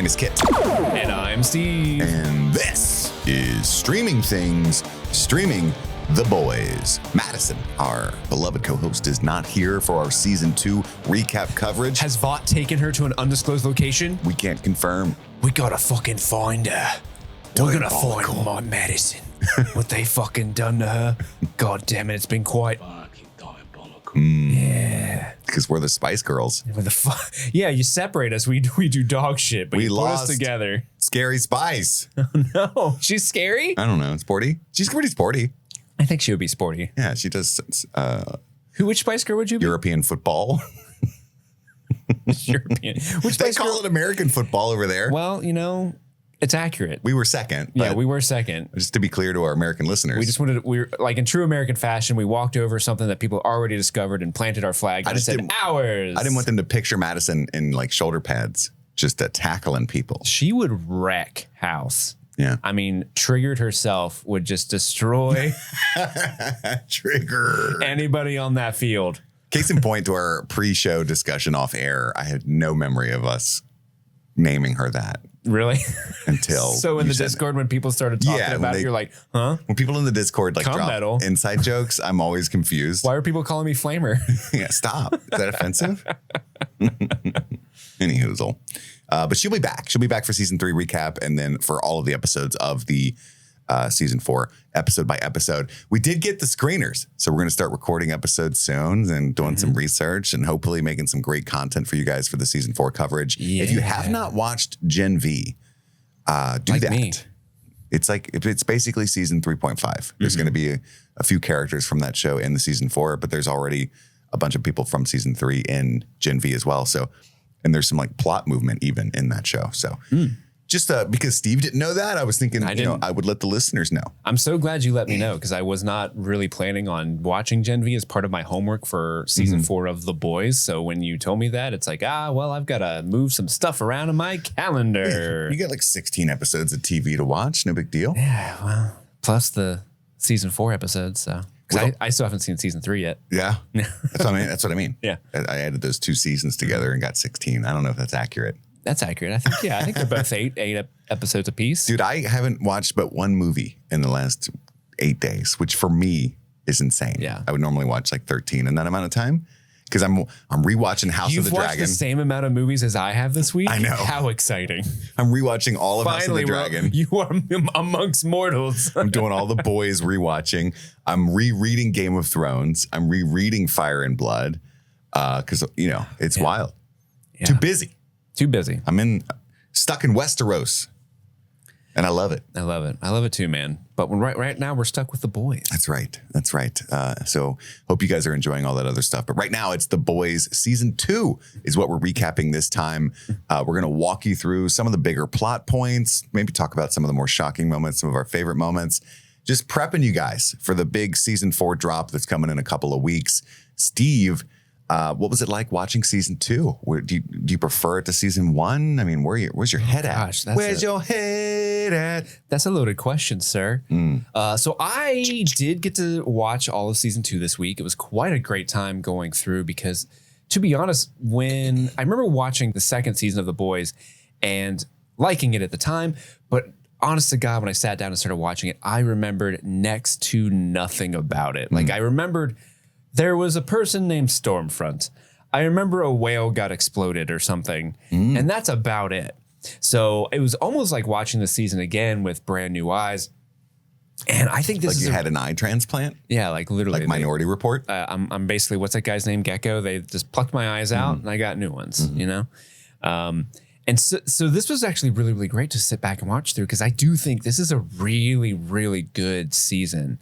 name is Kit. And I'm Steve. And this is Streaming Things, streaming The Boys. Madison, our beloved co-host, is not here for our season 2 recap coverage. Has Vought taken her to an undisclosed location? We can't confirm. We gotta fucking find her. We're gonna find my Madison. What they fucking done to her. God damn it, it's been quite fucking diabolical. Yeah. Because we're the Spice Girls. Yeah, you separate us. We do dog shit, but We you put us lost. together. Scary Spice. No, she's scary? I don't know. Sporty? She's pretty sporty. I think she would be sporty. Yeah, she does Which Spice Girl would you be? European football. European. Which They Spice call Girl? it American football over there. Well, you know, it's accurate. We were second. Yeah, but we were second. just to be clear to our American listeners. We were like in true American fashion, we walked over something that people already discovered and planted our flag. And just said, didn't- ours. I didn't want them to picture Madison in like shoulder pads, just tackling people. She would wreck house. Yeah. I mean, Triggered herself would just destroy Trigger. anybody on that field. Case in point to our pre-show discussion off air, I had no memory of us naming her that Really? until So in you the said Discord, when people started talking Yeah, when about it, they- you're like, huh? When people in the Discord like Cum drop metal. inside jokes, I'm always confused. Why are people calling me Flamer? Yeah, stop. Is that offensive? Any hoozle. But she'll be back. She'll be back for season 3 recap and then for all of the episodes of the season 4, episode by episode. We did get the screeners. So we're going to start recording episodes soon and doing some research and hopefully making some great content for you guys for the season 4 coverage. If you have not watched Gen V, do Like that. me. It's basically season 3.5. There's going to be a few characters from that show in the season 4, but there's already a bunch of people from season 3 in Gen V as well. So, and there's some like plot movement even in that show. So just because Steve didn't know that, I was thinking, I would let the listeners know. I'm so glad you let me know because I was not really planning on watching Gen V as part of my homework for season 4 of The Boys. So when you told me that, it's like, well, I've got to move some stuff around in my calendar. You got like 16 episodes of TV to watch. No big deal. Yeah, well, plus the season 4 episodes. So because I still haven't seen season 3 yet. Yeah. That's what I mean. Yeah. I added those 2 seasons together and got 16. I don't know if that's accurate. That's accurate. I think they're both eight episodes apiece. Dude, I haven't watched but one movie in the last 8 days, which for me is insane. Yeah. I would normally watch like 13 in that amount of time because I'm rewatching House of the You've watched Dragon. the same amount of movies as I have this week? I know. How exciting. I'm rewatching all of House of the Dragon. You are amongst mortals. I'm doing all the boys rewatching. I'm rereading Game of Thrones. I'm rereading Fire and Blood because, it's wild. Yeah. Too busy. Too busy. I'm stuck in Westeros. And I love it. I love it. I love it too, man. But right now we're stuck with The Boys. That's right. That's right. So hope you guys are enjoying all that other stuff. But right now it's The Boys season 2 is what we're recapping this time. We're going to walk you through some of the bigger plot points, maybe talk about some of the more shocking moments, some of our favorite moments, just prepping you guys for the big season 4 drop that's coming in a couple of weeks. Steve, what was it like watching season 2? Do you prefer it to season 1? I mean, where's your head at? Where's your head at? That's a loaded question, sir. So I did get to watch all of season 2 this week. It was quite a great time going through because, to be honest, when I remember watching the second season of The Boys and liking it at the time, but honest to God, when I sat down and started watching it, I remembered next to nothing about it. Like I remembered there was a person named Stormfront. I remember a whale got exploded or something, and that's about it. So it was almost like watching the season again with brand new eyes. And I think this Like you had an eye transplant? yeah, like literally. Like Minority Report? I'm basically, what's that guy's name? Gecko. They just plucked my eyes out and I got new ones, And so this was actually really, really great to sit back and watch through because I do think this is a really, really good season.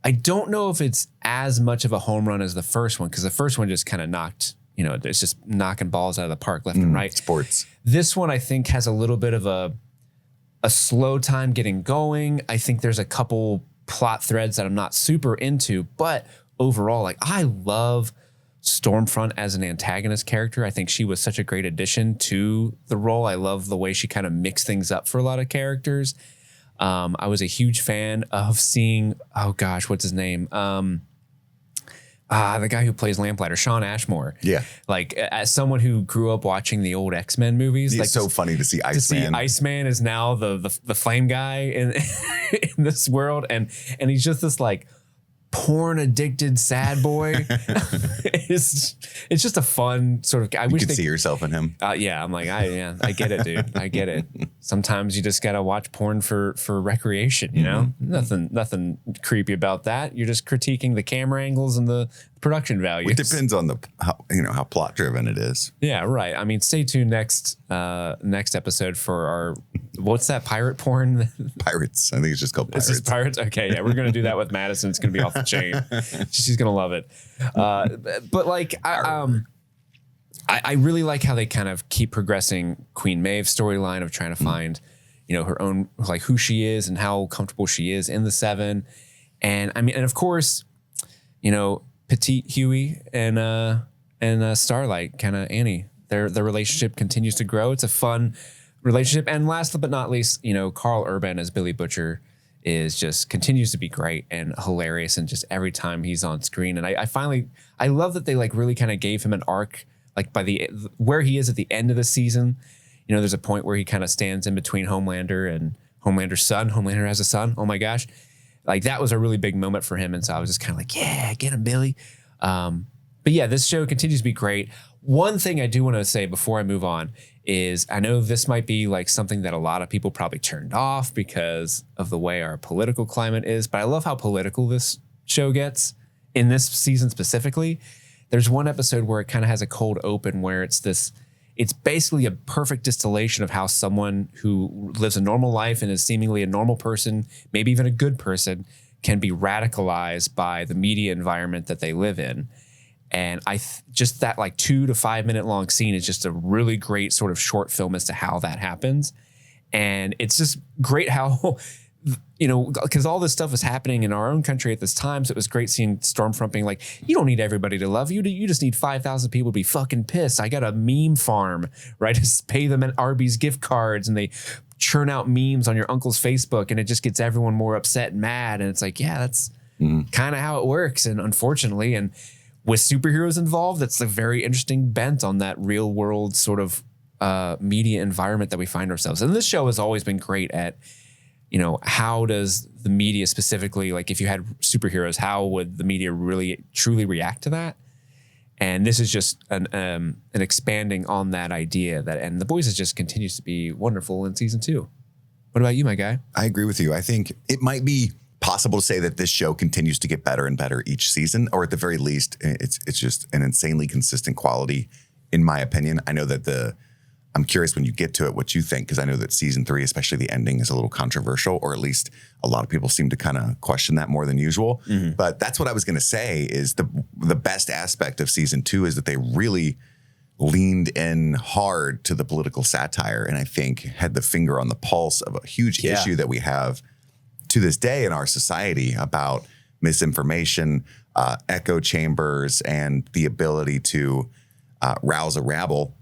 I don't know if it's as much of a home run as the first one because the first one just kind of knocked, it's just knocking balls out of the park left and right. Sports. This one I think has a little bit of a slow time getting going. I think there's a couple plot threads that I'm not super into, but overall, like I love Stormfront as an antagonist character. I think she was such a great addition to the role. I love the way she kind of mixed things up for a lot of characters. I was a huge fan of seeing, oh gosh, what's his name? the guy who plays Lamplighter, Sean Ashmore. Yeah. Like, as someone who grew up watching the old X-Men movies, It's like so funny to see Iceman. Iceman is now the flame guy in in this world, and he's just this like porn addicted sad boy. it's just a fun sort of. You could see yourself in him. Yeah, I'm like, I get it, dude. I get it. Sometimes you just gotta watch porn for recreation. You know, nothing creepy about that. You're just critiquing the camera angles and the production values. It depends on how plot driven it is. Yeah, right. I mean, stay tuned next episode for our what's that pirate porn? Pirates. I think it's just called Pirates. It's just Pirates. Okay, yeah, we're gonna do that with Madison. It's gonna be off the chain. She's gonna love it. But like, I really like how they kind of keep progressing Queen Maeve's storyline of trying to find, her own, like, who she is and how comfortable she is in the Seven. And I mean, and of course, Petite Huey and Starlight, kind of Annie, their relationship continues to grow. It's a fun relationship. And last but not least, Carl Urban as Billy Butcher continues to be great and hilarious, and just every time he's on screen. And I love that they like really kind of gave him an arc, like by where he is at the end of the season. There's a point where he kind of stands in between Homelander and Homelander's son. Homelander has a son. Oh my gosh. Like, that was a really big moment for him. And so I was just kind of like, yeah, get him, Billy. But yeah, this show continues to be great. One thing I do want to say before I move on is, I know this might be like something that a lot of people probably turned off because of the way our political climate is, but I love how political this show gets in this season specifically. There's one episode where it kind of has a cold open where it's basically a perfect distillation of how someone who lives a normal life and is seemingly a normal person, maybe even a good person, can be radicalized by the media environment that they live in. And just that like 2 to 5 minute long scene is just a really great sort of short film as to how that happens. And it's just great how, because all this stuff was happening in our own country at this time. So it was great seeing Stormfront being like, you don't need everybody to love you. You just need 5,000 people to be fucking pissed. I got a meme farm, right? Just pay them at Arby's gift cards and they churn out memes on your uncle's Facebook, and it just gets everyone more upset and mad. And it's like, yeah, that's kind of how it works. And unfortunately, and with superheroes involved, that's a very interesting bent on that real world sort of media environment that we find ourselves. And this show has always been great at, how does the media specifically, like if you had superheroes, how would the media really truly react to that? And this is just an expanding on that idea and The Boys just continues to be wonderful in season 2. What about you, my guy? I agree with you. I think it might be possible to say that this show continues to get better and better each season, or at the very least, it's just an insanely consistent quality, in my opinion. I know that I'm curious when you get to it what you think, because I know that season 3, especially the ending, is a little controversial, or at least a lot of people seem to kind of question that more than usual. But that's what I was going to say is the best aspect of season 2 is that they really leaned in hard to the political satire, and I think had the finger on the pulse of a huge issue that we have to this day in our society about misinformation, echo chambers, and the ability to rouse a rabble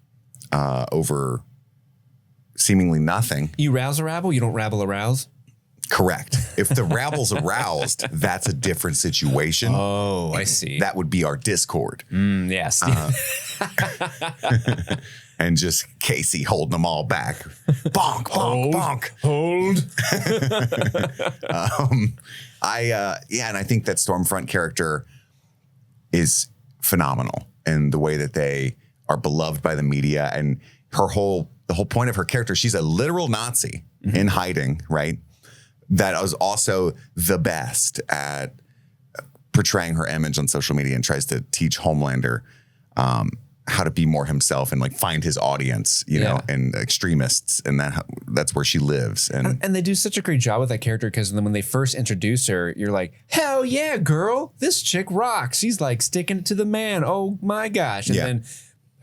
over seemingly nothing. You rouse a rabble? You don't rabble a rouse? Correct. If the rabble's aroused, that's a different situation. Oh, I see. That would be our Discord. Yes. And just Casey holding them all back. Bonk, bonk, bonk. Hold. And I think that Stormfront character is phenomenal in the way that they are beloved by the media, and the whole point of her character, she's a literal Nazi in hiding, right? That is also the best at portraying her image on social media and tries to teach Homelander how to be more himself and like find his audience, you know, and extremists, and that's where she lives. And they do such a great job with that character, because then when they first introduce her, you're like, hell yeah, girl, this chick rocks. She's like sticking it to the man. Oh my gosh. And then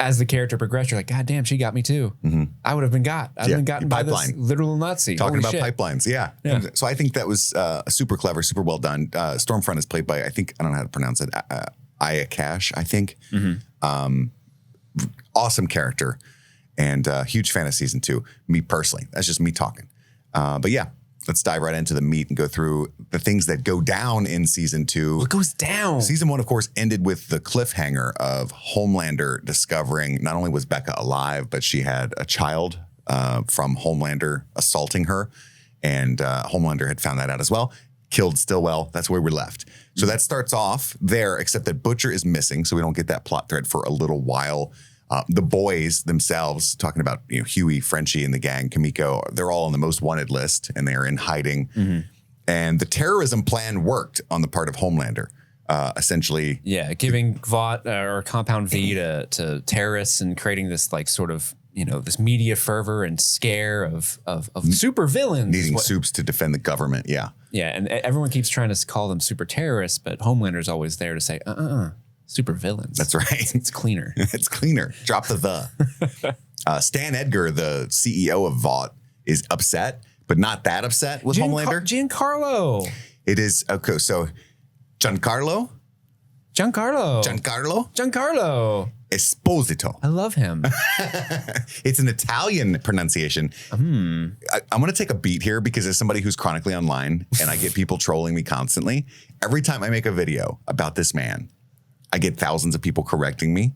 as the character progressed, you're like, God damn, she got me too. I would have been got. I'd been gotten by this literal Nazi. Talking about pipelines. Yeah. So I think that was super clever, super well done. Stormfront is played by, I don't know how to pronounce it, Aya Cash, I think. Awesome character, and huge fan of season 2. Me personally, that's just me talking. But yeah, let's dive right into the meat and go through the things that go down in season 2. What goes down? Season 1, of course, ended with the cliffhanger of Homelander discovering not only was Becca alive, but she had a child from Homelander assaulting her. And Homelander had found that out as well. Killed Stillwell. That's where we left. So that starts off there, except that Butcher is missing. So we don't get that plot thread for a little while. The boys themselves, talking about Huey, Frenchie, and the gang, Kimiko, they're all on the most wanted list, and they're in hiding. Mm-hmm. And the terrorism plan worked on the part of Homelander, essentially. Yeah, giving Vought or Compound V to terrorists and creating this like sort of this media fervor and scare of super villains needing soups to defend the government. Yeah, yeah, and everyone keeps trying to call them super terrorists, but Homelander's always there to say, super villains. That's right. It's cleaner. It's cleaner. Drop the. Stan Edgar, the CEO of Vought, is upset, but not that upset with Homelander. Giancarlo. It is okay. So Giancarlo Esposito. I love him. It's an Italian pronunciation. I'm going to take a beat here because as somebody who's chronically online and I get people trolling me constantly, every time I make a video about this man, I get thousands of people correcting me,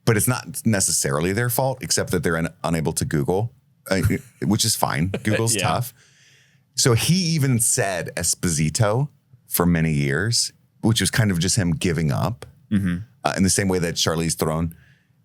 but it's not necessarily their fault, except that they're unable to Google, which is fine. Google's tough. So he even said Esposito for many years, which was kind of just him giving up. Mm-hmm. In the same way that Charlize Theron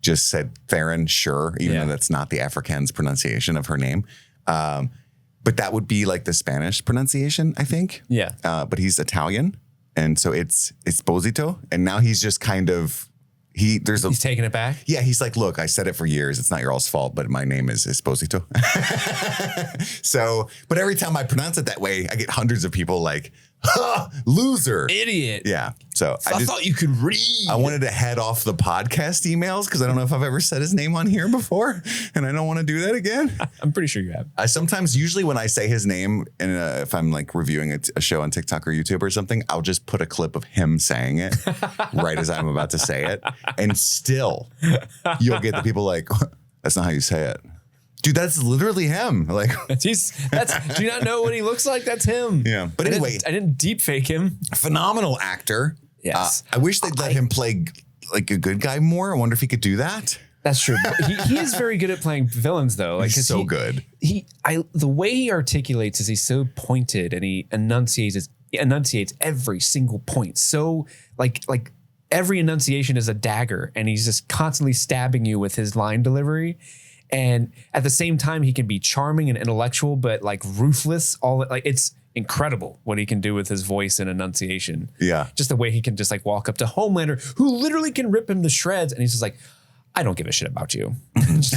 just said Theron, sure, even though that's not the Afrikaans pronunciation of her name. But that would be like the Spanish pronunciation, I think. Yeah. But he's Italian. And so it's Esposito. And now he's just kind of, he's taking it back. Yeah. He's like, look, I said it for years. It's not your all's fault, but my name is Esposito. So, but every time I pronounce it that way, I get hundreds of people like, loser, idiot. Yeah. So I thought you could read. I wanted to head off the podcast emails because I don't know if I've ever said his name on here before, and I don't want to do that again. I'm pretty sure you have. I sometimes, usually when I say his name, and if I'm like reviewing a show on TikTok or YouTube or something, I'll just put a clip of him saying it right as I'm about to say it, and still you'll get the people like, that's not how you say it. Dude, that's literally him. Like do you not know what he looks like? That's him. Yeah. But anyway, I didn't deep fake him. Phenomenal actor. Yes. I wish they'd let him play like a good guy more. I wonder if he could do that. That's true. He is very good at playing villains, though. Like, he's so good. The way he articulates is he's so pointed, and he enunciates every single point. So like every enunciation is a dagger, and he's just constantly stabbing you with his line delivery. And at the same time, he can be charming and intellectual, but like ruthless. It's incredible what he can do with his voice and enunciation. Yeah. Just the way he can just like walk up to Homelander, who literally can rip him to shreds. And he's just like, I don't give a shit about you. That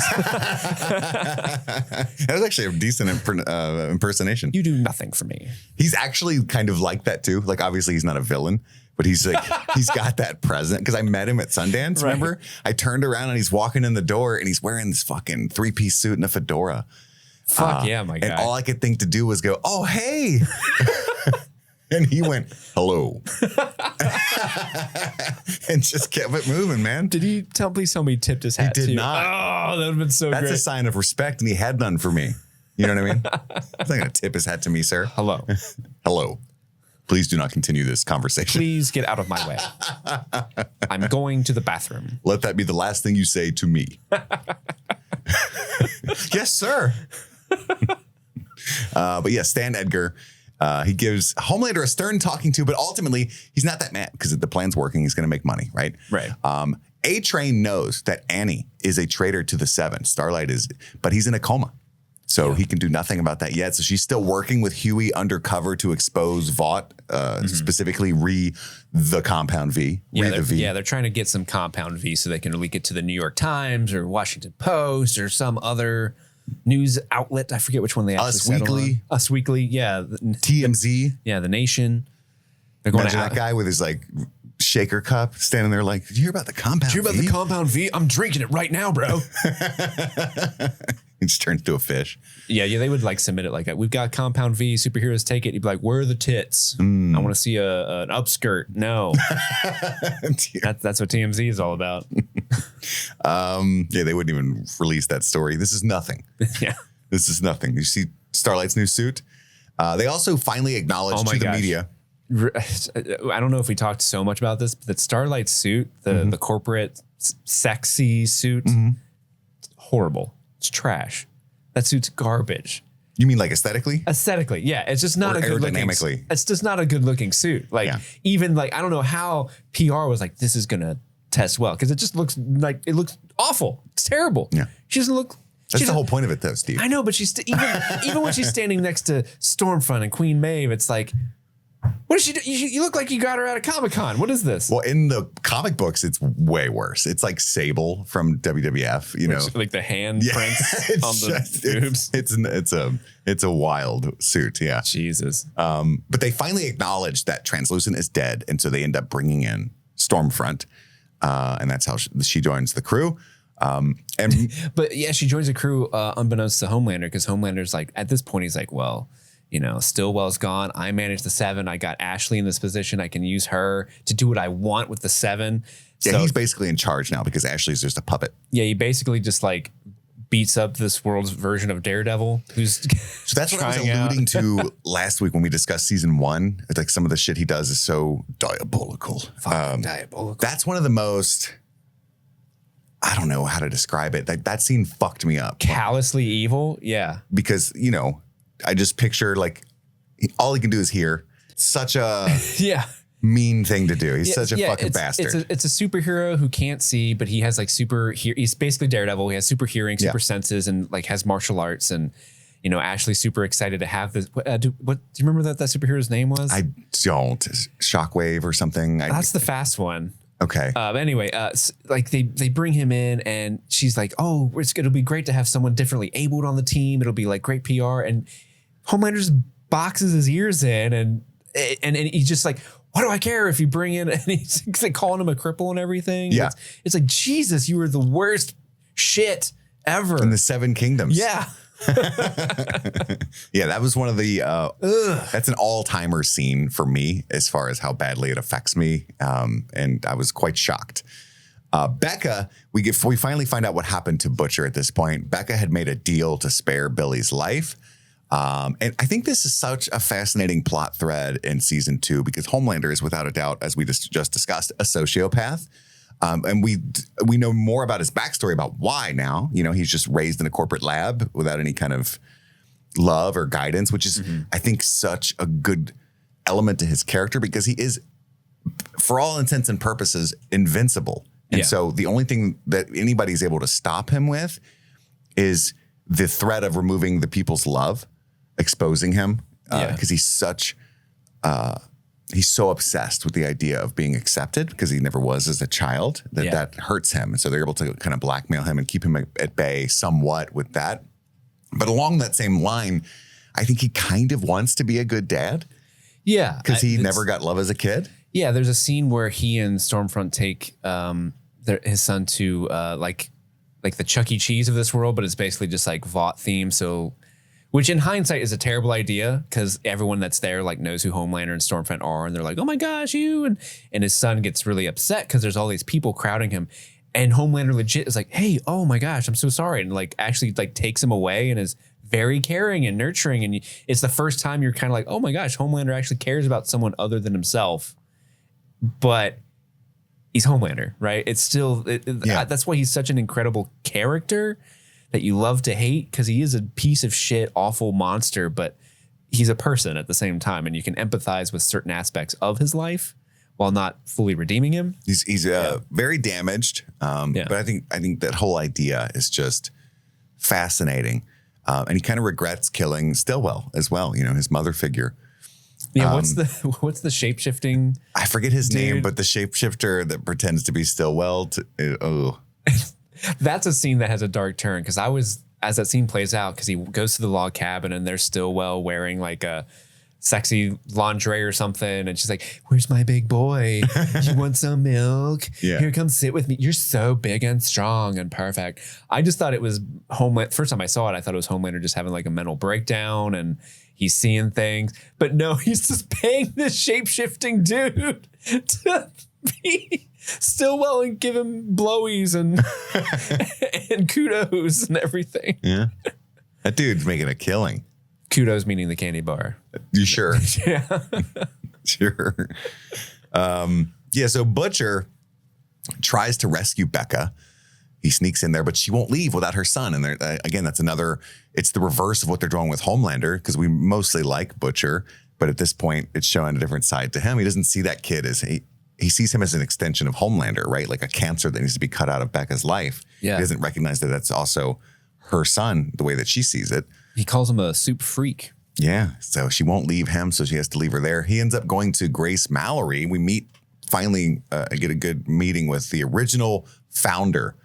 was actually a decent impersonation. You do nothing for me. He's actually kind of like that too. Like obviously he's not a villain, but he's like, he's got that present. Because I met him at Sundance, right. Remember? I turned around and he's walking in the door and he's wearing this fucking 3-piece suit and a fedora. Fuck yeah, my guy. And all I could think to do was go, oh, hey. And he went, hello. And just kept it moving, man. Did he please tell me he tipped his hat? He did to you? not. Oh, that would have been so That's great. a sign of respect, and he had none for me. You know what I mean? He's not going to tip his hat to me, sir. Hello. Hello. Please do not continue this conversation. Please get out of my way. I'm going to the bathroom. Let that be the last thing you say to me. Yes, sir. But yeah, Stan Edgar, he gives Homelander a stern talking to, but ultimately he's not that mad because the plan's working. He's going to make money, right? Right. A-Train knows that Annie is a traitor to the Seven. Starlight is, but he's in a coma. So he can do nothing about that yet. So she's still working with Huey undercover to expose Vought, specifically the Compound V. They're trying to get some Compound V so they can leak it to the New York Times or Washington Post or some other news outlet. I forget which one they actually Us settled Weekly. On. Us Weekly, yeah. TMZ. Yeah, The Nation. They're going Imagine that guy with his like shaker cup standing there like, did you hear about the Compound V? Did you hear about the Compound V? I'm drinking it right now, bro. He just turns to a fish. Yeah, they would like submit it like, we've got Compound V, superheroes take it. You'd be like, where are the tits? I want to see an upskirt. No. That's what TMZ is all about. Yeah, they wouldn't even release that story. This is nothing. Yeah. This is nothing. You see Starlight's new suit? They also finally acknowledged to the media. I don't know if we talked so much about this, but that Starlight suit, the corporate sexy suit, horrible. It's trash. That suit's garbage. You mean like aesthetically? Aesthetically, yeah. It's just not a good looking. It's just not a good looking suit. Like even like I don't know how PR was like this is gonna test well because it just looks like it looks awful. It's terrible. Yeah, she doesn't look. That's the whole point of it, though, Steve. I know, but she's even when she's standing next to Stormfront and Queen Maeve, it's like. What does she do? You look like you got her out of Comic-Con. What is this? Well, in the comic books, it's way worse. It's like Sable from WWF, you know, like the hand prints on the boobs. It's a wild suit, yeah. Jesus. But they finally acknowledged that Translucent is dead, and so they end up bringing in Stormfront, and that's how she joins the crew. But yeah, she joins the crew unbeknownst to Homelander because Homelander's like at this point he's like, well. You know, Stillwell's gone. I manage the 7. I got Ashley in this position. I can use her to do what I want with the 7. Yeah, he's basically in charge now because Ashley's just a puppet. Yeah, he basically just like beats up this world's version of Daredevil. Who's so that's what I was alluding to last week when we discussed season 1. It's like some of the shit he does is so diabolical. Diabolical. That's one of the most. I don't know how to describe it. Like that scene fucked me up. Callously evil. Yeah, because you know. I just picture like all he can do is hear. Such a mean thing to do. He's such a fucking bastard. It's a superhero who can't see, but he has like he's basically Daredevil. He has super hearing, super senses, and like has martial arts. And you know, Ashley's super excited to have this. Do you remember that superhero's name was? I don't. Shockwave or something. That's the fast one. Okay. Anyway, like they bring him in and she's like, oh, it'll be great to have someone differently abled on the team. It'll be like great PR. And Homelander just boxes his ears in and he's just like, what do I care if you bring in, and he's like calling him a cripple and everything. Yeah. It's like, Jesus, you were the worst shit ever. In the 7 Kingdoms. Yeah. Yeah, that was one of the that's an all-timer scene for me as far as how badly it affects me. And I was quite shocked. Becca, we finally find out what happened to Butcher at this point. Becca had made a deal to spare Billy's life. And I think this is such a fascinating plot thread in season 2 because Homelander is without a doubt, as we just discussed, a sociopath. And we know more about his backstory about why now. You know, he's just raised in a corporate lab without any kind of love or guidance, which is, I think, such a good element to his character because he is, for all intents and purposes, invincible. And so the only thing that anybody's able to stop him with is the threat of removing the people's love, exposing him, because he's such... he's so obsessed with the idea of being accepted because he never was as a child that hurts him. And so they're able to kind of blackmail him and keep him at bay somewhat with that. But along that same line, I think he kind of wants to be a good dad. Yeah. Because he never got love as a kid. Yeah. There's a scene where he and Stormfront take his son to like the Chuck E. Cheese of this world, but it's basically just like Vought theme. So... Which in hindsight is a terrible idea because everyone that's there like knows who Homelander and Stormfront are. And they're like, oh my gosh, you. And his son gets really upset because there's all these people crowding him. And Homelander legit is like, hey, oh my gosh, I'm so sorry. And like actually like takes him away and is very caring and nurturing. And it's the first time you're kind of like, oh my gosh, Homelander actually cares about someone other than himself. But he's Homelander, right? It's still, that's why he's such an incredible character that you love to hate because he is a piece of shit, awful monster, but he's a person at the same time. And you can empathize with certain aspects of his life while not fully redeeming him. He's very damaged. But I think that whole idea is just fascinating. And he kind of regrets killing Stillwell as well. You know, his mother figure. Yeah. What's the shape-shifting? I forget his name, but the shapeshifter that pretends to be Stillwell. That's a scene that has a dark turn because as that scene plays out, because he goes to the log cabin and there's Stillwell wearing like a sexy lingerie or something. And she's like, where's my big boy? You want some milk? Yeah. Here, come sit with me. You're so big and strong and perfect. I just thought it was Homelander. First time I saw it, I thought it was Homelander just having like a mental breakdown and he's seeing things. But no, he's just paying this shape-shifting dude to be Stillwell and give him blowies and and kudos and everything. Yeah, that dude's making a killing. Kudos meaning the candy bar. You sure? Yeah. Sure. So Butcher tries to rescue Becca. He sneaks in there, but she won't leave without her son. And again, it's the reverse of what they're doing with Homelander, because we mostly like Butcher, but at this point it's showing a different side to him. He doesn't see that kid as he sees him as an extension of Homelander, right? Like a cancer that needs to be cut out of Becca's life. Yeah. He doesn't recognize that that's also her son, the way that she sees it. He calls him a soup freak. Yeah. So she won't leave him, so she has to leave her there. He ends up going to Grace Mallory. We finally get a good meeting with the original founder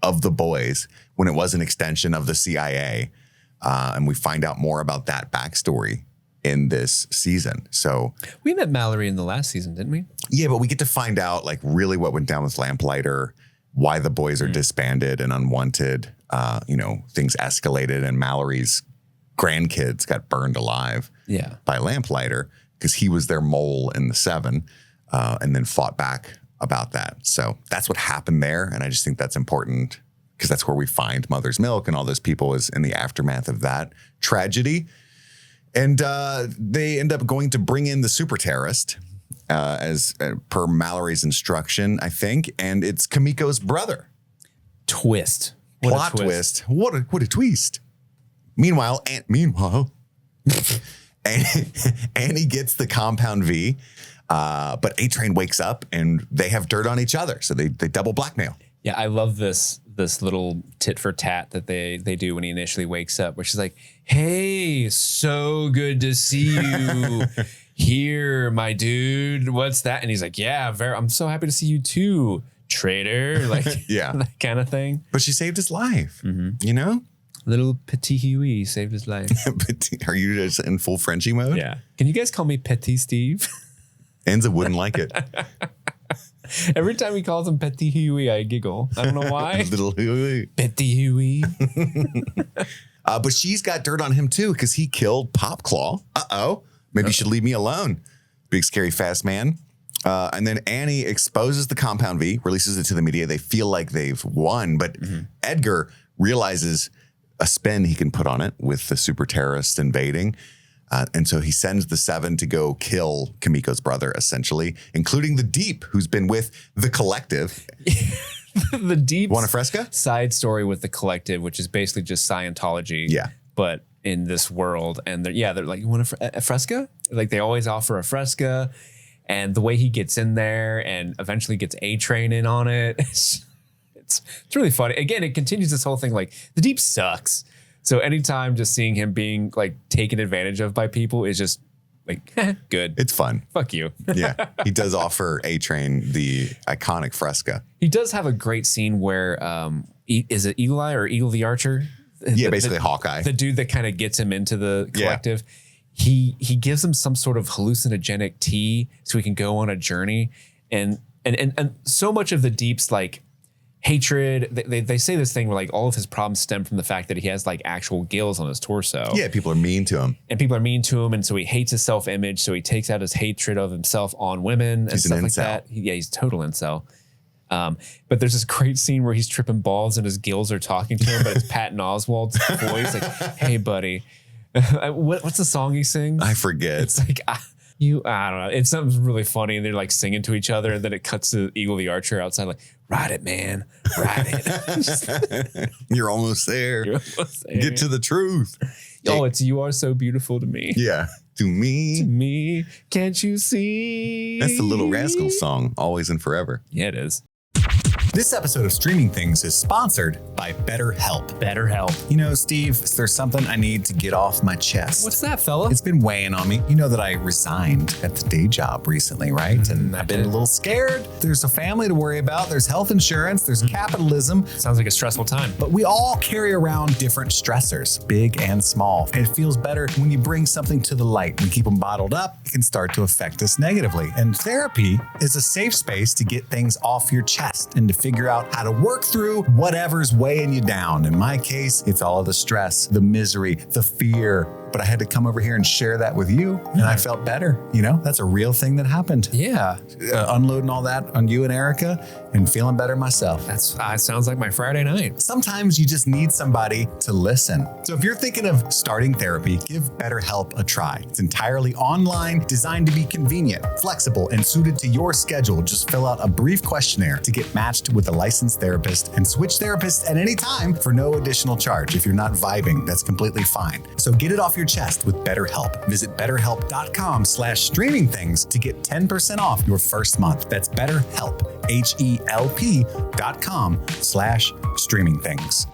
of the boys when it was an extension of the CIA. And we find out more about that backstory in this season. So we met Mallory in the last season, didn't we? Yeah, but we get to find out like really what went down with Lamplighter, why the boys are disbanded and unwanted. Things escalated and Mallory's grandkids got burned alive by Lamplighter because he was their mole in the 7 and then fought back about that. So that's what happened there. And I just think that's important because that's where we find Mother's Milk and all those people is in the aftermath of that tragedy. And they end up going to bring in the super terrorist as per Mallory's instruction, I think. And it's Kimiko's brother. Twist. Plot twist. What a twist. Meanwhile, Annie gets the compound V, but A-Train wakes up and they have dirt on each other. So they double blackmail. Yeah, I love this little tit for tat that they do when he initially wakes up, where she's like, "Hey, so good to see you here, my dude. What's that?" And he's like, "Yeah, I'm so happy to see you too, traitor." Like, that kind of thing. But she saved his life, Little Petit Huey saved his life. Are you just in full Frenchie mode? Yeah. Can you guys call me Petit Steve? Enza wouldn't like it. Every time he calls him Petit Huey, I giggle. I don't know why. Little Huey. Petit Huey. But she's got dirt on him too because he killed Popclaw. Uh-oh. Maybe you should leave me alone. Big, scary, fast man. And then Annie exposes the compound V, releases it to the media. They feel like they've won, but Edgar realizes a spin he can put on it with the super terrorist invading. And so he sends the 7 to go kill Kimiko's brother, essentially, including the Deep, who's been with the Collective. The Deep. Want a Fresca? Side story with the Collective, which is basically just Scientology. Yeah. But in this world. And they're like, "You want a Fresca?" Like they always offer a Fresca. And the way he gets in there and eventually gets A-Train in on it. It's really funny. Again, it continues this whole thing like the Deep sucks. So anytime just seeing him being like taken advantage of by people is just like good. It's fun. Fuck you. Yeah. He does offer A-Train the iconic Fresca. He does have a great scene where is it Eagle Eye or Eagle the Archer? Yeah, basically Hawkeye. The dude that kind of gets him into the Collective. Yeah. He gives him some sort of hallucinogenic tea so he can go on a journey. And so much of the Deep's like hatred, they say this thing where like all of his problems stem from the fact that he has like actual gills on his torso. Yeah, people are mean to him. And people are mean to him, and so he hates his self-image, so he takes out his hatred of himself on women and stuff like that. He's total incel. But there's this great scene where he's tripping balls and his gills are talking to him, but it's Patton Oswalt's voice like, "Hey, buddy." What's the song he sings? I forget. It's like, I don't know. It's something really funny. And they're like singing to each other. And then it cuts to Eagle the Archer outside, like, "Ride it, man. Ride it." You're almost there. You're almost there. Get to the truth. Oh, it's "You Are So Beautiful to Me." Yeah. To me. To me. Can't you see? That's the Little Rascals song, Always and Forever. Yeah, it is. This episode of Streaming Things is sponsored by BetterHelp. BetterHelp. You know, Steve, there's something I need to get off my chest. What's that, fella? It's been weighing on me. You know that I resigned at the day job recently, right? And I've been a little scared. There's a family to worry about. There's health insurance. There's capitalism. Sounds like a stressful time. But we all carry around different stressors, big and small. And it feels better when you bring something to the light and keep them bottled up. It can start to affect us negatively. And therapy is a safe space to get things off your chest and to figure out how to work through whatever's weighing you down. In my case, it's all of the stress, the misery, the fear, but I had to come over here and share that with you. And I felt better. You know, that's a real thing that happened. Yeah. Unloading all that on you and Erica and feeling better myself. That's sounds like my Friday night. Sometimes you just need somebody to listen. So if you're thinking of starting therapy, give BetterHelp a try. It's entirely online, designed to be convenient, flexible, and suited to your schedule. Just fill out a brief questionnaire to get matched with a licensed therapist and switch therapists at any time for no additional charge. If you're not vibing, that's completely fine. So get it off your chest with BetterHelp. Visit BetterHelp.com/streamingthings to get 10% off your first month. That's BetterHelp, HELP.com/streamingthings.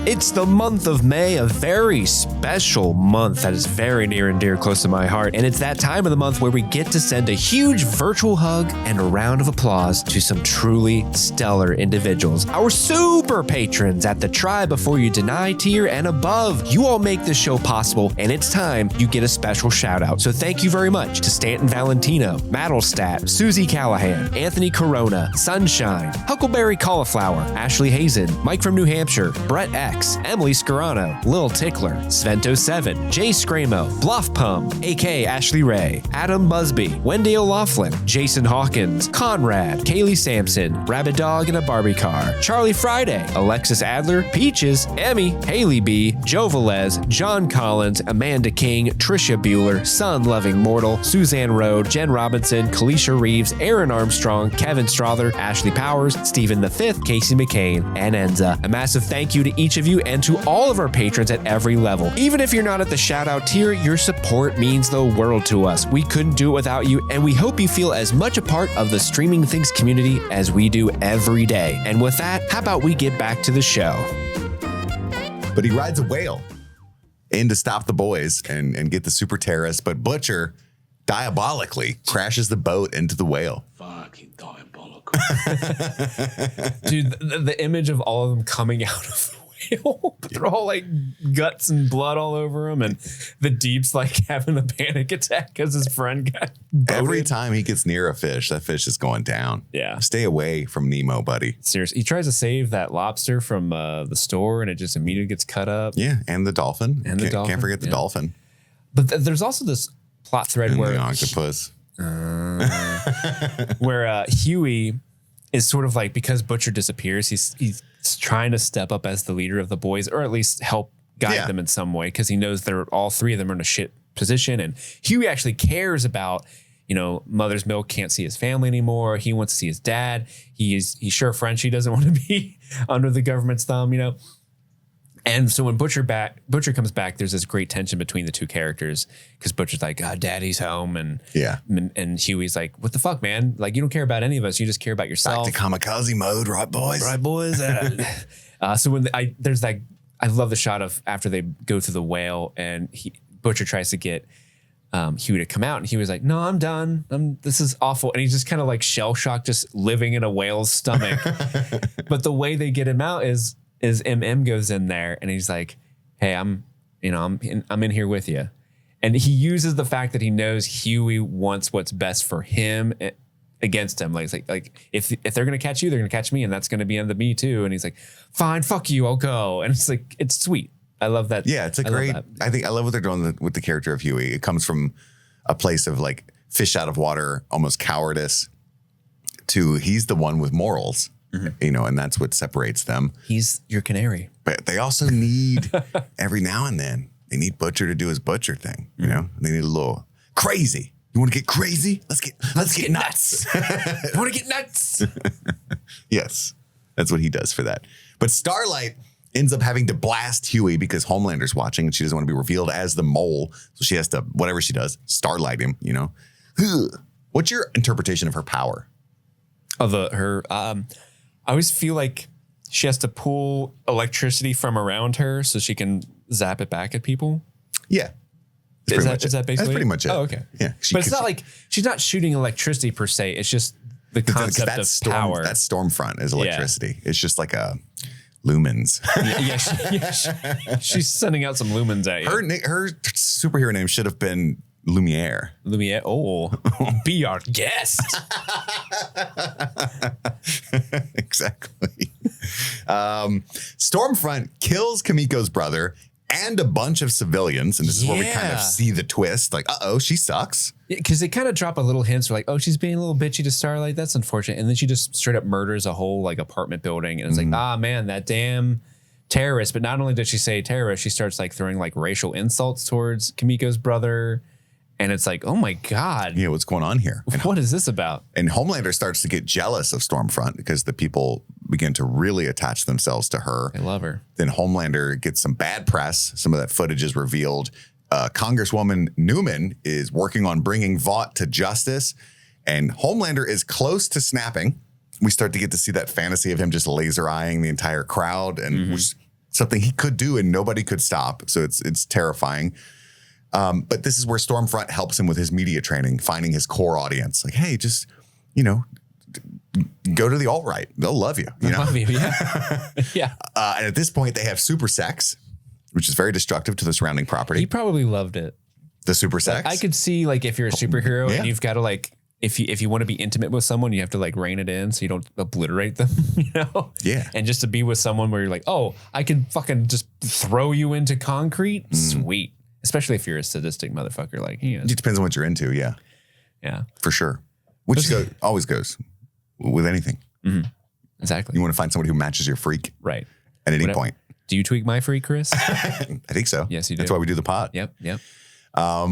It's the month of May, a very special month that is very near and dear close to my heart. And it's that time of the month where we get to send a huge virtual hug and a round of applause to some truly stellar individuals. Our super patrons at the Try Before You Deny tier and above. You all make this show possible, and it's time you get a special shout out. So thank you very much to Stanton Valentino, Maddlestat, Susie Callahan, Anthony Corona, Sunshine, Huckleberry Cauliflower, Ashley Hazen, Mike from New Hampshire, Brett X, Emily Scarano, Lil Tickler, Svento7, Jay Scramo, Bluff Pum, AK Ashley Ray, Adam Busby, Wendy O'Laughlin, Jason Hawkins, Conrad, Kaylee Sampson, Rabbit Dog in a Barbie Car, Charlie Friday, Alexis Adler, Peaches, Emmy, Haley B, Joe Velez, John Collins, Amanda King, Trisha Bueller, Sun Loving Mortal, Suzanne Rode, Jen Robinson, Kalisha Reeves, Aaron Armstrong, Kevin Strother, Ashley Powers, Stephen V, Casey McCain, and Enza. A massive thank you to each of you and to all of our patrons at every level. Even if you're not at the shout out tier, your support means the world to us. We couldn't do it without you, and we hope you feel as much a part of the Streaming Things community as we do every day. And with that, how about we get back to the show? But he rides a whale in to stop the boys and get the super terrorists. But Butcher diabolically crashes the boat into the whale. Fucking diabolical. Dude, the image of all of them coming out of the whale, they're all like guts and blood all over him, and the Deep's like having a panic attack because his friend got boated. Every time he gets near a fish, that fish is going down. Yeah. Stay away from Nemo, buddy. Seriously, he tries to save that lobster from the store, and it just immediately gets cut up. Yeah, and the dolphin. And the dolphin. Can't forget the dolphin. But there's also this plot thread And where the octopus. where Huey is sort of like, because Butcher disappears, he's trying to step up as the leader of the boys, or at least help guide them in some way, because he knows they're all three of them are in a shit position. And Huey actually cares about, you know, Mother's Milk can't see his family anymore. He wants to see his dad. He's sure Frenchie doesn't want to be under the government's thumb, you know. And so when Butcher comes back, there's this great tension between the two characters, because Butcher's like, "God, Daddy's home," and Huey's like, "What the fuck, man? Like, you don't care about any of us. You just care about yourself." Back to kamikaze mode, right, boys? Right, boys. So when there's that, I love the shot of after they go through the whale, and Butcher tries to get Huey to come out, and he was like, "No, I'm done. This is awful." And he's just kind of like shell shocked, just living in a whale's stomach. But the way they get him out is MM goes in there and he's like, "Hey, I'm in here with you," and he uses the fact that he knows Huey wants what's best for him against him. Like, it's like if they're gonna catch you, they're gonna catch me, and that's gonna be under me too. And he's like, "Fine, fuck you, I'll go." And it's like, it's sweet. I love that. Yeah, it's a great. I love what they're doing with the character of Huey. It comes from a place of like fish out of water, almost cowardice, to he's the one with morals. Mm-hmm. You know, and that's what separates them. He's your canary. But they also need, every now and then, they need Butcher to do his Butcher thing. You know, they need a little crazy. You want to get crazy? Let's get nuts. You want to get nuts? Yes, that's what he does for that. But Starlight ends up having to blast Huey because Homelander's watching, and she doesn't want to be revealed as the mole. So she has to, whatever she does, Starlight him. You know, what's your interpretation of her power? I always feel like she has to pull electricity from around her so she can zap it back at people. Yeah. Is that basically? That's pretty much it. Oh, okay. Yeah. But it's not like she's not shooting electricity per se. It's just the concept of power. That Stormfront is electricity. Yeah. It's just like a lumens. She's sending out some lumens at you. Her superhero name should have been Lumiere. Lumiere. Oh, be our guest. Exactly. Stormfront kills Kimiko's brother and a bunch of civilians. And this is where we kind of see the twist. Like, she sucks. Because they kind of drop a little hints. Like, she's being a little bitchy to Starlight. That's unfortunate. And then she just straight up murders a whole like apartment building. And it's like, man, that damn terrorist. But not only did she say terrorist, she starts like throwing like racial insults towards Kimiko's brother. And it's like, oh my God. Yeah, what's going on here? What is this about? And Homelander starts to get jealous of Stormfront because the people begin to really attach themselves to her. I love her. Then Homelander gets some bad press. Some of that footage is revealed. Congresswoman Newman is working on bringing Vought to justice. And Homelander is close to snapping. We start to get to see that fantasy of him just laser eyeing the entire crowd, and which something he could do and nobody could stop. So it's terrifying. But this is where Stormfront helps him with his media training, finding his core audience. Like, hey, just, go to the alt-right. They'll love you. Love you, yeah. Yeah. And at this point, they have super sex, which is very destructive to the surrounding property. He probably loved it. The super sex? I could see, like, if you're a superhero and you've got to, like, if you want to be intimate with someone, you have to, like, rein it in so you don't obliterate them, Yeah. And just to be with someone where you're like, I can fucking just throw you into concrete? Sweet. Especially if you're a sadistic motherfucker like he is. It depends on what you're into, yeah. Yeah. For sure. Which always goes with anything. Exactly. You want to find somebody who matches your freak. Right. At any point. Do you tweak my freak, Chris? I think so. Yes, you do. That's why we do the pod. Yep.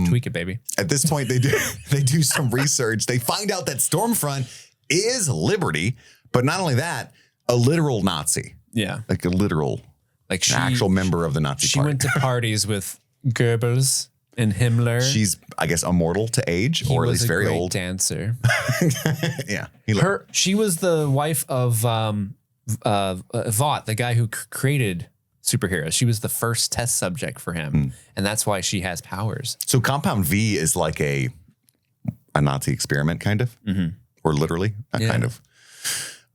Tweak it, baby. At this point, they do some research. They find out that Stormfront is Liberty, but not only that, a literal Nazi. Yeah. Like a literal, like an actual member of the Nazi She party. went to parties with Goebbels and Himmler. She's, I guess, immortal to age, or at least very old. Dancer. Yeah. She was the wife of Vought, the guy who created superheroes. She was the first test subject for him, and that's why she has powers. So Compound V is like a Nazi experiment, kind of, or literally, kind of.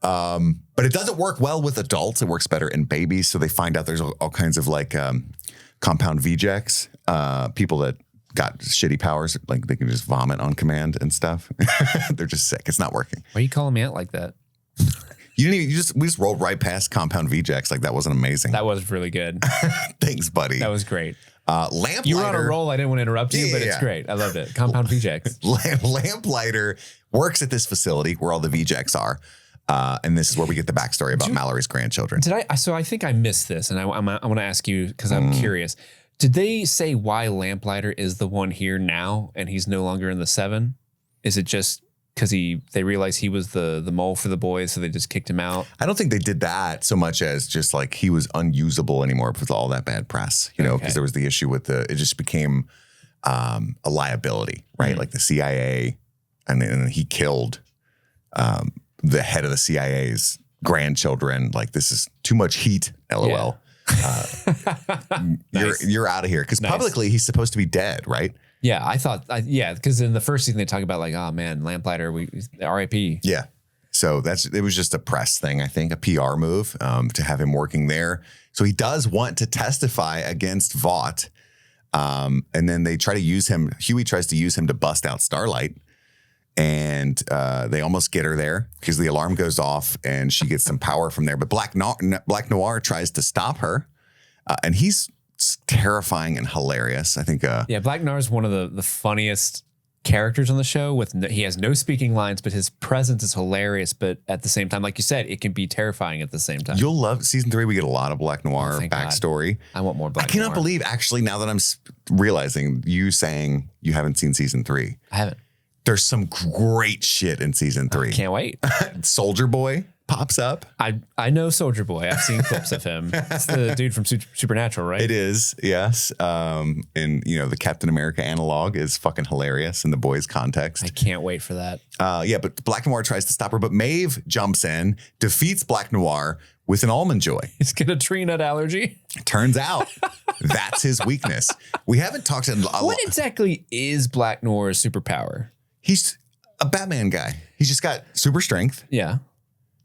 But it doesn't work well with adults. It works better in babies. So they find out there's all kinds of like Compound VJects, people that got shitty powers, like they can just vomit on command and stuff. They're just sick. It's not working. Why are you calling me out like that? We just rolled right past Compound VJects. Like that wasn't amazing. That was really good. Thanks, buddy. That was great. Lamplighter. You were on a roll. I didn't want to interrupt you, but it's great. I loved it. Compound VJects. Lamplighter works at this facility where all the VJects are. And this is where we get the backstory about Mallory's grandchildren. So I think I missed this, and I want to ask you because I'm curious. Did they say why Lamplighter is the one here now and he's no longer in the 7? Is it just because they realized he was the mole for the boys, so they just kicked him out? I don't think they did that so much as just like he was unusable anymore with all that bad press, because there was the issue with it just became a liability, right? Like the CIA, and then he killed the head of the CIA's grandchildren. Like, this is too much heat, LOL. Nice. You're out of here. Because publicly he's supposed to be dead, right? Yeah, I thought, because in the first season they talk about like, oh man, Lamplighter, RIP. Yeah. So it was just a press thing, I think, a PR move to have him working there. So he does want to testify against Vought. And then they try to use him. Huey tries to use him to bust out Starlight. And they almost get her there because the alarm goes off and she gets some power from there. But Black Noir tries to stop her. And he's terrifying and hilarious. I think. Black Noir is one of the funniest characters on the show. He has no speaking lines, but his presence is hilarious. But at the same time, like you said, it can be terrifying at the same time. You'll love season 3. We get a lot of Black Noir backstory. God. I want more Black Noir. I cannot believe, actually, now that I'm realizing you saying you haven't seen season 3. I haven't. There's some great shit in season 3. Can't wait. Soldier Boy pops up. I know Soldier Boy. I've seen clips of him. It's the dude from Supernatural, right? It is, yes. And the Captain America analog is fucking hilarious in the boys' context. I can't wait for that. But Black Noir tries to stop her, but Maeve jumps in, defeats Black Noir with an almond joy. He's got a tree nut allergy. Turns out that's his weakness. We haven't talked a lot. What exactly is Black Noir's superpower? He's a Batman guy. He's just got super strength. Yeah.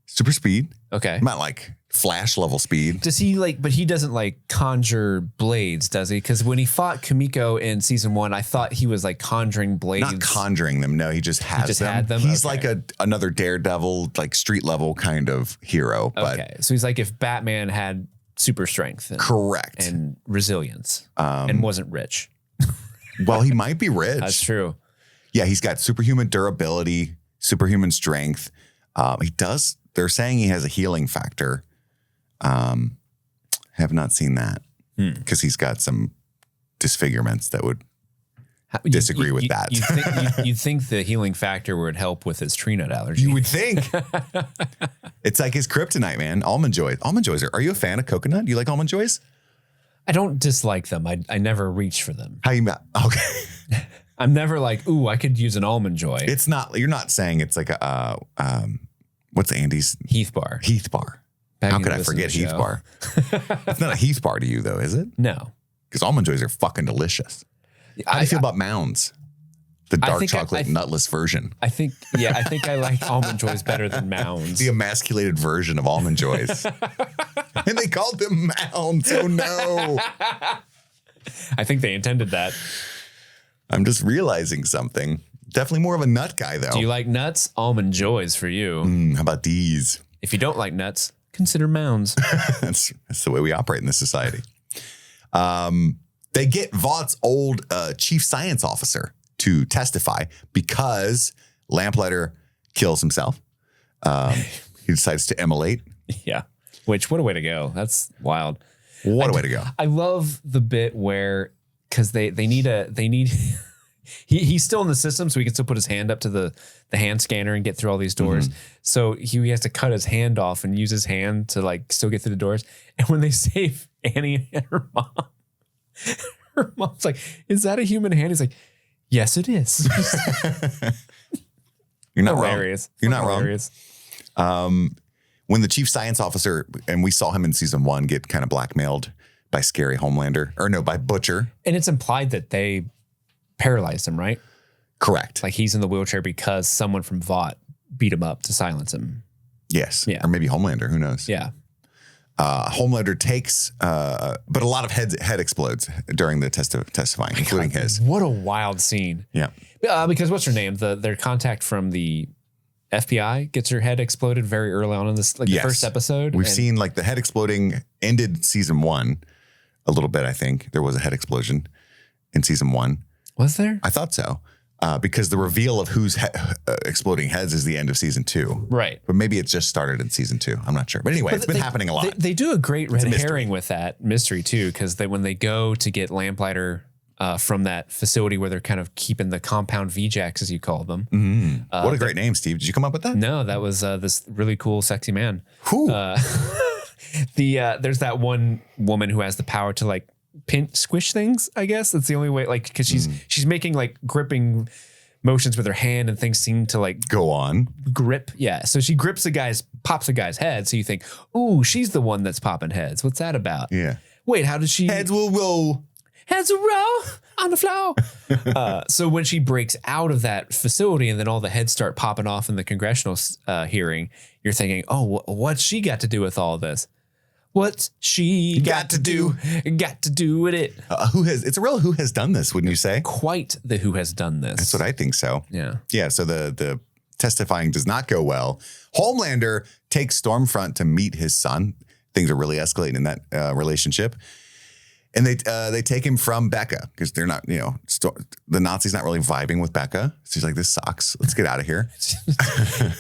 Super speed. Okay. Not like Flash level speed. Does he but he doesn't conjure blades, does he? Because when he fought Kimiko in season 1, I thought he was conjuring blades. Not conjuring them. No, he just has them. Had them? He's Okay. another Daredevil, street level kind of hero. But Okay. So he's if Batman had super strength. correct. And resilience and wasn't rich. Well, he might be rich. That's true. Yeah, he's got superhuman durability, superhuman strength. They're saying he has a healing factor. Have not seen that because he's got some disfigurements that would disagree with that. You'd think the healing factor would help with his tree nut allergy. You would think. It's like his kryptonite, man. Almond Joy. Almond Joys. Are you a fan of coconut? Do you like Almond Joys? I don't dislike them. I never reach for them. How you? Okay. I'm never ooh, I could use an Almond Joy. It's not. You're not saying it's like a what's Andy's Heath bar. Heath bar. How could I forget Heath bar? It's not a Heath bar to you though, is it? No. Because Almond Joys are fucking delicious. How do you feel about Mounds? The dark chocolate nutless version. I think I like Almond Joys better than Mounds. The emasculated version of Almond Joys. And they called them Mounds. Oh no. I think they intended that. I'm just realizing something. Definitely more of a nut guy though. Do you like nuts? Almond Joys for you. How about these? If you don't like nuts, consider Mounds. That's the way we operate in this society. They get Vaught's old chief science officer to testify because Lamplighter kills himself. He decides to immolate. Yeah. Which, what a way to go. That's wild. What a way to go. I love the bit where, because they need he's still in the system, so he can still put his hand up to the hand scanner and get through all these doors. So he has to cut his hand off and use his hand to still get through the doors. And when they save Annie and her mom's like, "Is that a human hand?" He's like, "Yes, it is." You're not hilarious. Wrong. You're not hilarious. Wrong. When the chief science officer, and we saw him in season 1 get kind of blackmailed by scary Homelander, or no, by Butcher. And it's implied that they paralyzed him, right? Correct. He's in the wheelchair because someone from Vought beat him up to silence him. Yes. Yeah. Or maybe Homelander. Who knows? Yeah. Homelander takes, but a lot of head explodes during the testifying, including his. What a wild scene. Yeah. Because what's her name? Their contact from the FBI gets her head exploded very early on in this, the first episode. We've seen the head exploding ended season 1 a little bit. I think there was a head explosion in season 1. Was there? I thought so. Because the reveal of who's exploding heads is the end of season 2. Right. But maybe it just started in season 2. I'm not sure. But anyway, it's been happening a lot. They do a great red herring with that mystery too, because when they go to get Lamplighter from that facility where they're kind of keeping the compound VJAX, as you call them. What a great name, Steve. Did you come up with that? No, that was this really cool, sexy man. Who? There's that one woman who has the power to squish things, I guess. That's the only way, because she's making gripping motions with her hand and things seem to go on. Grip. Yeah. So she pops a guy's head. So you think, ooh, she's the one that's popping heads. What's that about? Yeah. Wait, how does she? Heads will roll. Heads will roll on the floor. So when she breaks out of that facility and then all the heads start popping off in the congressional hearing, you're thinking, oh, what's she got to do with all this? What's she got to do with it? It's a real who has done this, wouldn't you say? Quite the who has done this. That's what I think so. Yeah. Yeah. So the testifying does not go well. Homelander takes Stormfront to meet his son. Things are really escalating in that relationship. And they take him from Becca because they're not, the Nazi's not really vibing with Becca. So he's like, this sucks. Let's get out of here.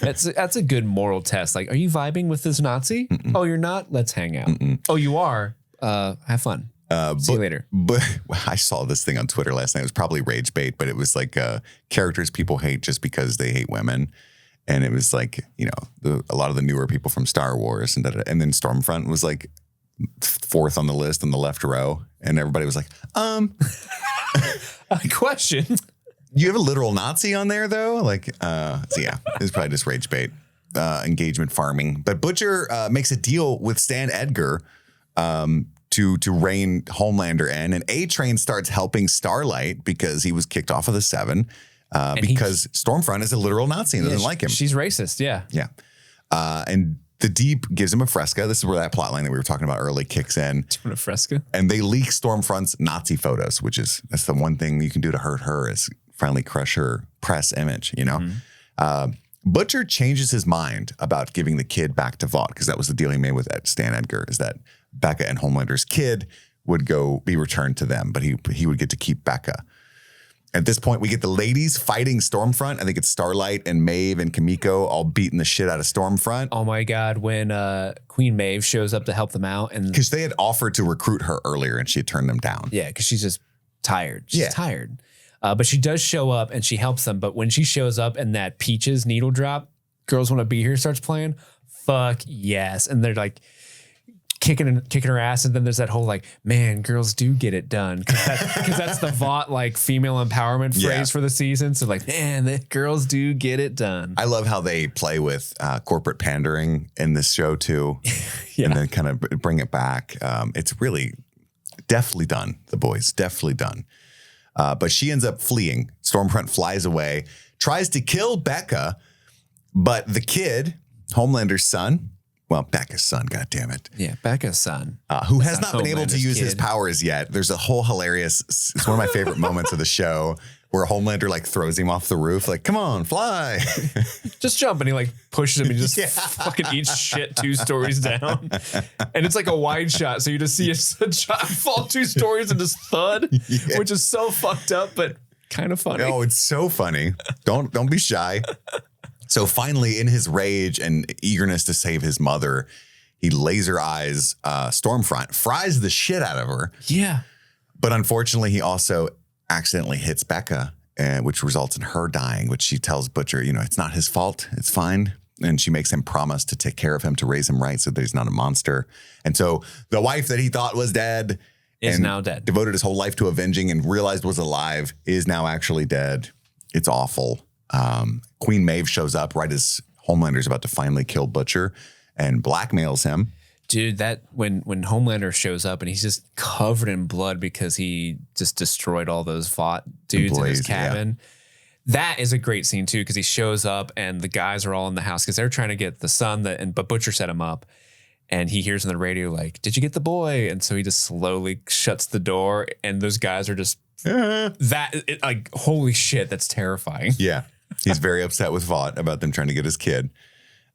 That's a good moral test. Are you vibing with this Nazi? Mm-mm. Oh, you're not? Let's hang out. Mm-mm. Oh, you are? Have fun. See you later. But I saw this thing on Twitter last night. It was probably rage bait, but it was characters people hate just because they hate women. And it was a lot of the newer people from Star Wars and then Stormfront was 4th on the list on the left row, and everybody was like, a question. You have a literal Nazi on there though? So yeah, it's probably just rage bait, engagement farming. But Butcher makes a deal with Stan Edgar to rein Homelander in, and A-Train starts helping Starlight because he was kicked off of the 7 because Stormfront is a literal Nazi and doesn't like him. She's racist, yeah. Yeah. And The Deep gives him a Fresca. This is where that plot line that we were talking about early kicks in. A Fresca. And they leak Stormfront's Nazi photos, that's the one thing you can do to hurt her is finally crush her press image, you know? Butcher changes his mind about giving the kid back to Vought because that was the deal he made with Stan Edgar, is that Becca and Homelander's kid would be returned to them, but he would get to keep Becca. At this point, we get the ladies fighting Stormfront. I think it's Starlight and Maeve and Kimiko all beating the shit out of Stormfront. Oh my God, when Queen Maeve shows up to help them out. And because they had offered to recruit her earlier and she had turned them down. Yeah, because she's just tired. She's tired. But she does show up and she helps them. But when she shows up and that Peaches needle drop, Girls Wanna Be Here starts playing, fuck yes. And they're like kicking her ass. And then there's that whole like, man, girls do get it done. Because that's the Vought like female empowerment phrase for the season. So like, man, the girls do get it done. I love how they play with corporate pandering in this show too. And then kind of bring it back. It's really definitely done. The boys definitely done. But she ends up fleeing. Stormfront flies away, tries to kill Becca, but the kid, Homelander's son, Becca's son, goddammit. Yeah, Becca's son. Who has not been able to use his powers yet. There's a whole hilarious, it's one of my favorite moments of the show where Homelander like throws him off the roof, like, come on, fly. Just jump. And he like pushes him and just fucking eats shit 2 stories down. And it's like a wide shot. So you just see a shot fall 2 stories and just thud, which is so fucked up, but kind of funny. Oh, it's so funny. Don't be shy. So finally, in his rage and eagerness to save his mother, he laser eyes Stormfront, fries the shit out of her. Yeah. But unfortunately, he also accidentally hits Becca, which results in her dying, which she tells Butcher, it's not his fault. It's fine. And she makes him promise to take care of him, to raise him right so that he's not a monster. And so the wife that he thought was dead is now dead. Devoted his whole life to avenging and realized was alive is now actually dead. It's awful. Queen Maeve shows up right as Homelander's about to finally kill Butcher and blackmails him. Dude, that when Homelander shows up and he's just covered in blood because he just destroyed all those Vought dudes in his cabin. Yeah. That is a great scene too, because he shows up and the guys are all in the house because they're trying to get the son but Butcher set him up. And he hears on the radio like, "Did you get the boy?" And so he just slowly shuts the door, and those guys are just like, holy shit, that's terrifying. Yeah, he's very upset with Vought about them trying to get his kid.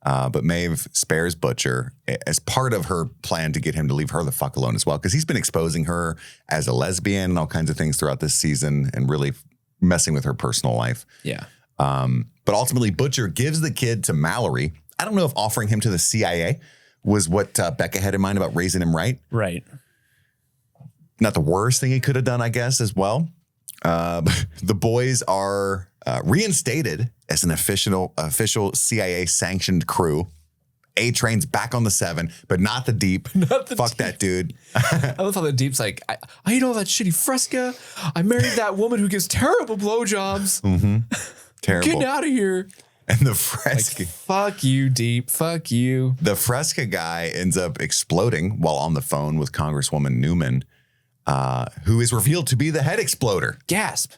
But Maeve spares Butcher as part of her plan to get him to leave her the fuck alone as well, because he's been exposing her as a lesbian and all kinds of things throughout this season and really messing with her personal life. Yeah. But ultimately, Butcher gives the kid to Mallory. I don't know if offering him to the CIA was what Becca had in mind about raising him right. Right. Not the worst thing he could have done, I guess, as well. The boys are reinstated as an official CIA sanctioned crew. A-Train's back on the 7, but not the Deep. Fuck that dude. I love how the Deep's like, I ate all that shitty Fresca. I married that woman who gives terrible blowjobs. Mm-hmm. Terrible. Get out of here. And the Fresca. Like, fuck you, Deep. Fuck you. The Fresca guy ends up exploding while on the phone with Congresswoman Newman, who is revealed to be the head exploder. Gasp.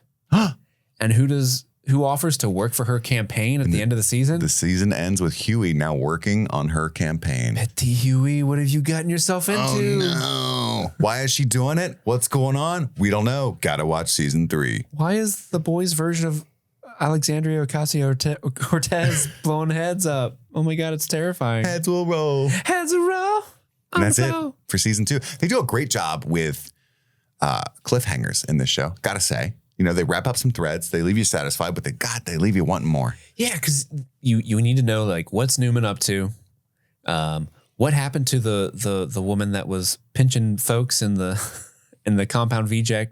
And who offers to work for her campaign at the end of the season? The season ends with Huey now working on her campaign. Betty Huey, what have you gotten yourself into? Oh, no. Why is she doing it? What's going on? We don't know. Gotta watch season 3. Why is the boys' version of Alexandria Ocasio-Cortez blowing heads up? Oh my God, it's terrifying. Heads will roll. Heads will roll. And that's it for season 2. They do a great job with cliffhangers in this show, gotta say. They wrap up some threads. They leave you satisfied, but they leave you wanting more. Yeah, because you need to know, like, what's Newman up to? What happened to the woman that was pinching folks in the compound VJEC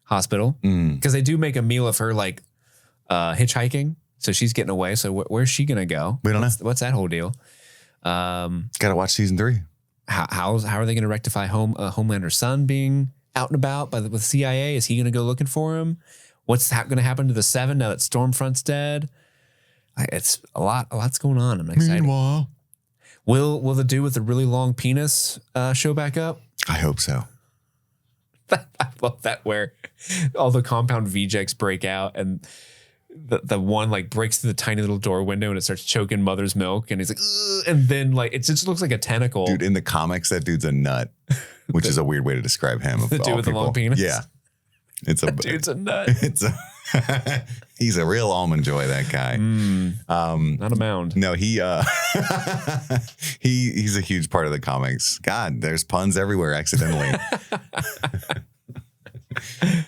hospital? Because they do make a meal of her, like, hitchhiking. So she's getting away. So where's she going to go? We don't know. What's that whole deal? Gotta watch season 3. How are they going to rectify Homelander's son being out and about with CIA? Is he going to go looking for him? What's going to happen to the 7 now that Stormfront's dead? It's a lot's going on. I'm excited. Meanwhile, will the dude with the really long penis show back up? I hope so. I love that, where all the compound VJECs break out and the one like breaks through the tiny little door window and it starts choking mother's milk, and he's like, ugh, and then like it just looks like a tentacle. Dude, in the comics, that dude's a nut, which is a weird way to describe him. The dude with the long penis. Yeah, Dude's a nut. He's a real almond joy. That guy. Not a mound. No, he's a huge part of the comics. God, there's puns everywhere accidentally.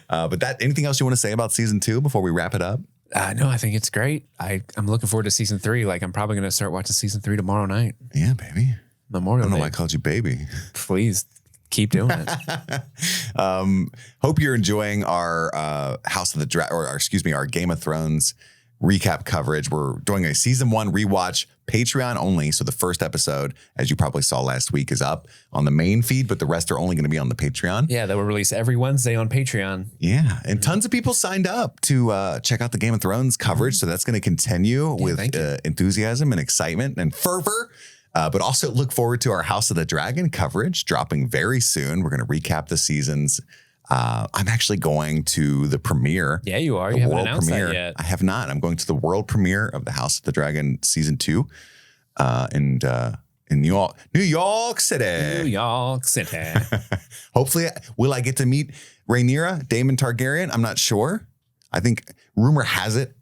But anything else you want to say about season 2 before we wrap it up? No, I think it's great. I'm looking forward to season 3. Like, I'm probably going to start watching season 3 tomorrow night. Yeah, baby. Memorial I don't know Day. why I called you baby. Please keep doing it. Hope you're enjoying our our Game of Thrones recap coverage. We're doing a season 1 rewatch, Patreon only. So the first episode, as you probably saw last week, is up on the main feed, but the rest are only going to be on the Patreon. Yeah, that will release every Wednesday on Patreon. Yeah, and tons of people signed up to check out the Game of Thrones coverage. So that's going to continue with enthusiasm and excitement and fervor. But also look forward to our House of the Dragon coverage dropping very soon. We're going to recap the seasons. I'm actually going to the premiere. Yeah, you are. You haven't announced that yet. I have not. I'm going to the world premiere of the House of the Dragon season 2 in New York City. New York City. Hopefully, will I get to meet Rhaenyra, Daemon Targaryen? I'm not sure. I think rumor has it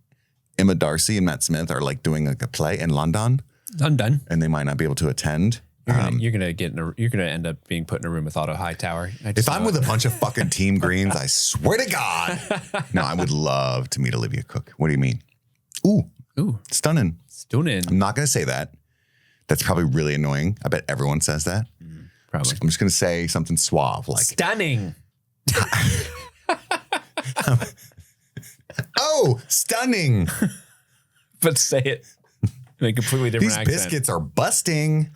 Emma Darcy and Matt Smith are like doing like a play in London. Done. And they might not be able to attend. You're gonna end up being put in a room with Otto Hightower. If I'm with a bunch of fucking Team Greens, I swear to God. No, I would love to meet Olivia Cook. What do you mean? Ooh, stunning. I'm not gonna say that. That's probably really annoying. I bet everyone says that. Probably. I'm just gonna say something suave like stunning. Oh, stunning. But say it in a completely different These accent. biscuits are busting.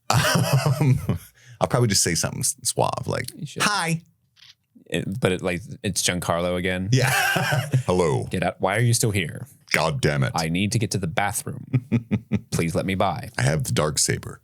I'll probably just say something suave like, hi. But it's Giancarlo again. Yeah. Hello. Get out. Why are you still here? God damn it. I need to get to the bathroom. Please let me by. I have the dark saber.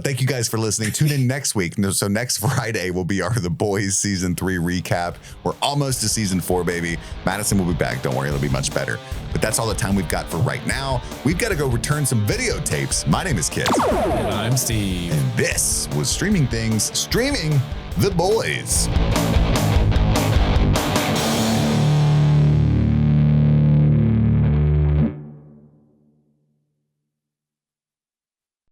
Thank you guys for listening. Tune in next week. So next Friday will be The Boys season 3 recap. We're almost to season 4, baby. Madison will be back. Don't worry, it'll be much better. But that's all the time we've got for right now. We've got to go return some videotapes. My name is Kit. And I'm Steve. And this was Streaming Things, streaming The Boys.